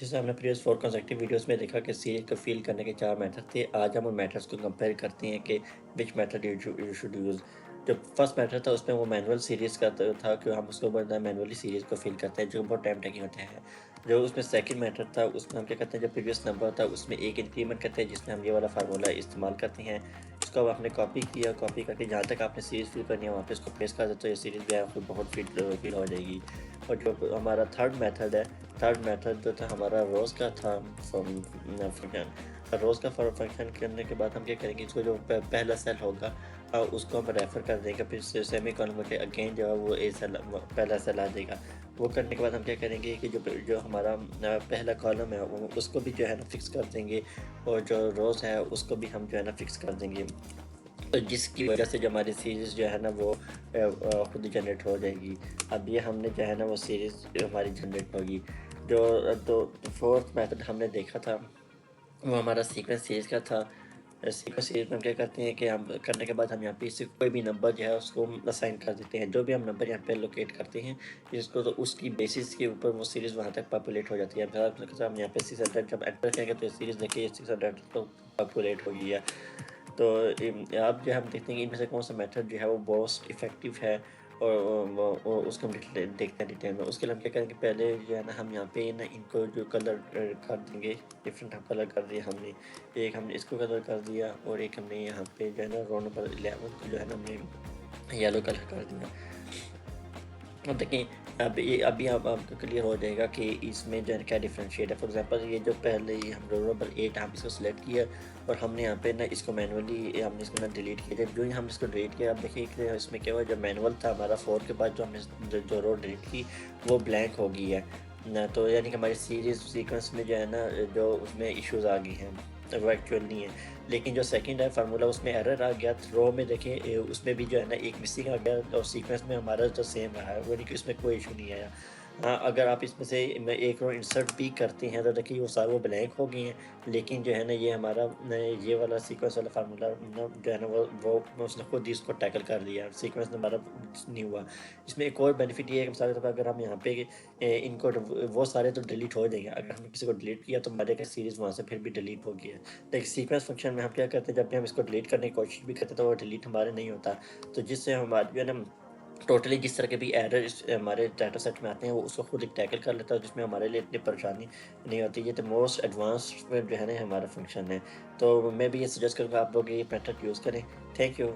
جیسے ہم نے پریویس 4 کنسیکٹیو ویڈیوز میں دیکھا کہ سیریز کو فیل کرنے کے 4 میتھڈ تھے۔ آج ہم ان میتھڈز کو کمپیئر کرتے ہیں کہ which method you should use. جو فرسٹ میتھڈ تھا اس میں وہ مینول سیریز کا تھا کہ ہم اس کو بڑا مینولی سیریز کو فیل کرتے ہیں جو بہت ٹائم ٹیکنگ ہوتا ہے۔ جو اس میں سیکنڈ میتھڈ تھا اس میں ہم کیا کرتے ہیں، جو پریویس نمبر تھا اس میں ایک انکریمنٹ کرتے ہیں جس میں ہم یہ والا فارمولا استعمال کرتے ہیں۔ اس کو اب آپ نے کاپی کیا، کاپی کر کے جہاں تک آپ نے سیریز فل کرنی ہے وہاں پہ اس کو پیسٹ کر دیتے، تو یہ سیریز بھی آپ کو بہت فیل ہو جائے گی۔ اور جو ہمارا تھرڈ میتھڈ ہے، تھرڈ میتھڈ جو تھا ہمارا روز کا تھا فنکشن۔ روز کا فنکشن کرنے کے بعد ہم کیا کریں گے، اس کو جو پہلا سیل ہوگا اس کو ہم ریفر کر دیں گے، پھر سیمی کالم کے اگین جو ہے وہ اے سیل پہلا سیل آ جائے گا۔ وہ کرنے کے بعد ہم کیا کریں گے کہ جو ہمارا پہلا کالم ہے اس کو بھی جو ہے نا فکس کر دیں گے، اور جو روز ہے اس کو بھی ہم جو ہے نا فکس کر دیں گے، جس کی وجہ سے جو ہماری سیریز جو ہے نا وہ خود جنریٹ ہو جائے گی۔ اب یہ ہم نے جو ہے نا وہ سیریز ہماری جنریٹ ہوگی۔ جو تو فورتھ میتھڈ ہم نے دیکھا تھا وہ ہمارا سیکوینس سیریز کا تھا۔ سیکوینس سیریز میں ہم کیا کرتے ہیں کہ ہم کرنے کے بعد ہم یہاں پہ اس سے کوئی بھی نمبر جو ہے اس کو اسائن کر دیتے ہیں، جو بھی ہم نمبر یہاں پہ لوکیٹ کرتے ہیں اس کو، تو اس کی بیسس کے اوپر وہ سیریز وہاں تک پاپولیٹ ہو جاتی ہے۔ ہم یہاں پہ 600 جب انٹر کریں گے تو یہ سیریز دیکھیں 600 تو پاپولیٹ ہو گئی ہے۔ تو اب جو ہم دیکھتے ہیں کہ ان میں سے کون سا میتھڈ جو ہے وہ موسٹ افیکٹو ہے، اور اس کو ہم دیکھتے ہیں ڈیٹیل میں۔ اس کے لیے ہم کیا کریں گے، پہلے جو ہے نا ہم یہاں پہ نا ان کو جو کلر کر دیں گے، ڈفرینٹ کلر کر دیا ہم نے۔ ایک ہم نے اس کو کلر کر دیا، اور ایک ہم نے یہاں پہ جو ہے نا رو نمبر 11 کو جو ہے نا ہم نے یلو کلر کر دیا۔ اب دیکھیں، ابھی اب آپ کو کلیئر ہو جائے گا کہ اس میں جو ہے کیا ڈفرینشیٹ ہے۔ فار ایگزامپل یہ جو پہلے ہم رو نمبر 8 ہم اس کو سلیکٹ کیا، اور ہم نے یہاں پہ نا اس کو مینولی ہم نے اس کو نا ڈیلیٹ کیا۔ جب جو ہی ہم اس کو ڈیلیٹ کیا، اب دیکھیں کہ اس میں کیا ہوا، جو مینول تھا ہمارا 4 کے بعد جو ہم نے جو رو ڈیلیٹ کی وہ بلینک ہو گئی ہے نا، تو یعنی کہ ہماری سیریز سیکوینس میں جو ہے نا جو اس میں ایشوز آ گئی ہیں، وہ ایکچوئل نہیں ہے۔ لیکن جو سیکنڈ ہے فارمولا اس میں ایرر آ گیا، رو میں دیکھیں اس میں بھی جو ہے نا ایک مسنگ آ گیا، اور سیکوینس میں ہمارا جو سیم رہا ہے، یعنی کہ اس میں کوئی ایشو نہیں آیا۔ ہاں، اگر آپ اس میں سے ایک رو انسرٹ بھی کرتے ہیں تو دیکھیے وہ سارے وہ بلینک ہو گئے ہیں، لیکن جو ہے نا یہ ہمارا یہ والا سیکوینس والا فارمولا جو ہے نا وہ اس نے خود ہی اس کو ٹیکل کر لیا، سیکوینس ہمارا نہیں ہوا۔ اس میں ایک اور بینیفٹ یہ ہے کہ مثال کے طور پر اگر ہم یہاں پہ ان کو وہ سارے تو ڈیلیٹ ہو جائیں گے، اگر ہم نے کسی کو ڈیلیٹ کیا تو ہمارے کا سیریز وہاں سے پھر بھی ڈیلیٹ ہو گیا ہے۔ لیکن سیکوینس فنکشن میں ہم کیا کرتے ہیں، جب بھی ہم اس کو ڈیلیٹ کرنے کی کوشش بھی کرتے ہیں تو وہ ڈیلیٹ ہمارے نہیں ہوتا، تو جس سے ہمارے جو ہے نا ٹوٹلی جس طرح کے بھی ایرر ہمارے ڈاٹا سیٹ میں آتے ہیں وہ اس کو خود ایک ٹیکل کر لیتا ہے، جس میں ہمارے لیے اتنی پریشانی نہیں ہوتی۔ یہ تو موسٹ ایڈوانس جو ہے نا ہمارا فنکشن ہے، تو میں بھی یہ سجیسٹ کروں گا آپ لوگ یہ میتھڈ یوز کریں۔ Thank you.